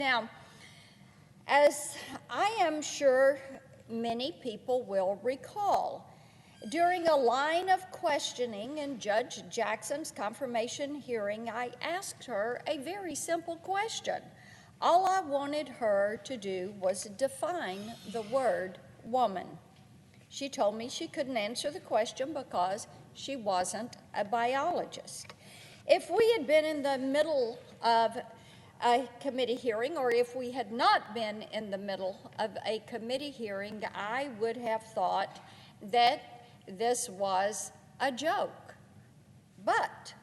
Now, as I am sure many people will recall, during a line of questioning in Judge Jackson's confirmation hearing, I asked her a very simple question. All I wanted her to do was define the word woman. She told me she couldn't answer the question because she wasn't a biologist. If we had been in the middle of a committee hearing, or if we had not been in the middle of a committee hearing, I would have thought that this was a joke. But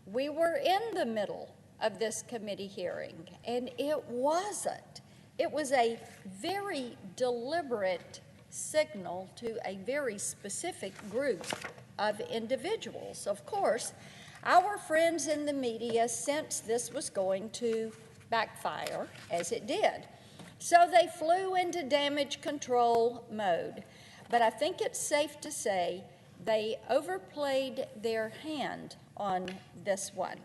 we were in the middle of this committee hearing, and it wasn't. It was a very deliberate signal to a very specific group of individuals. Of course, our friends in the media sensed this was going to backfire, as it did. So they flew into damage control mode. But I think it's safe to say they overplayed their hand on this one.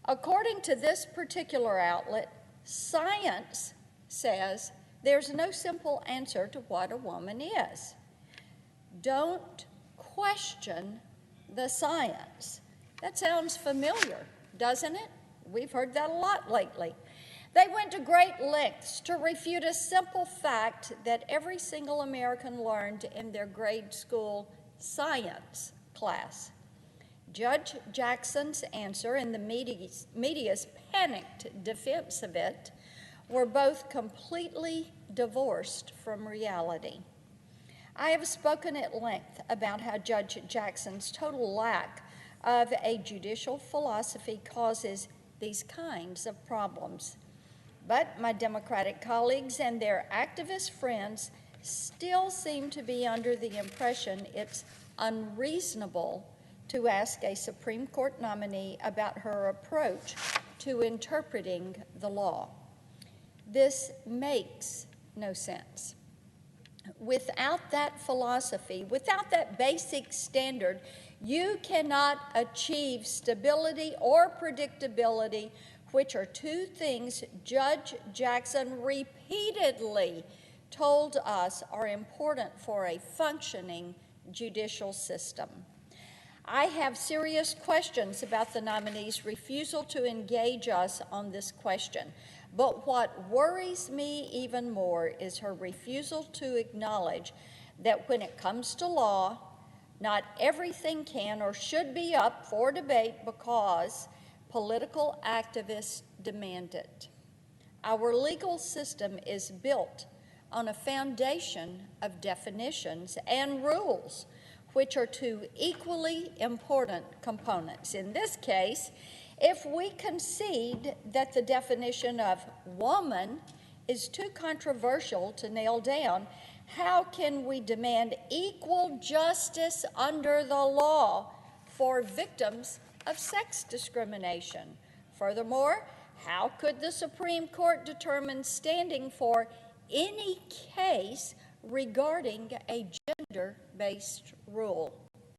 According to this particular outlet, science says there's no simple answer to what a woman is. Don't question the science. That sounds familiar, doesn't it? We've heard that a lot lately. They went to great lengths to refute a simple fact that every single American learned in their grade school science class. Judge Jackson's answer and the media's panicked defense of it were both completely divorced from reality. I have spoken at length about how Judge Jackson's total lack of a judicial philosophy causes these kinds of problems. But my Democratic colleagues and their activist friends still seem to be under the impression it's unreasonable to ask a Supreme Court nominee about her approach to interpreting the law. This makes no sense. Without that philosophy, without that basic standard, you cannot achieve stability or predictability, which are two things Judge Jackson repeatedly told us are important for a functioning judicial system. I have serious questions about the nominee's refusal to engage us on this question. But what worries me even more is her refusal to acknowledge that when it comes to law, not everything can or should be up for debate because political activists demand it. Our legal system is built on a foundation of definitions and rules, which are two equally important components. In this case, if we concede that the definition of woman is too controversial to nail down, how can we demand equal justice under the law for victims of sex discrimination? Furthermore, how could the Supreme Court determine standing for any case regarding a gender-based rule?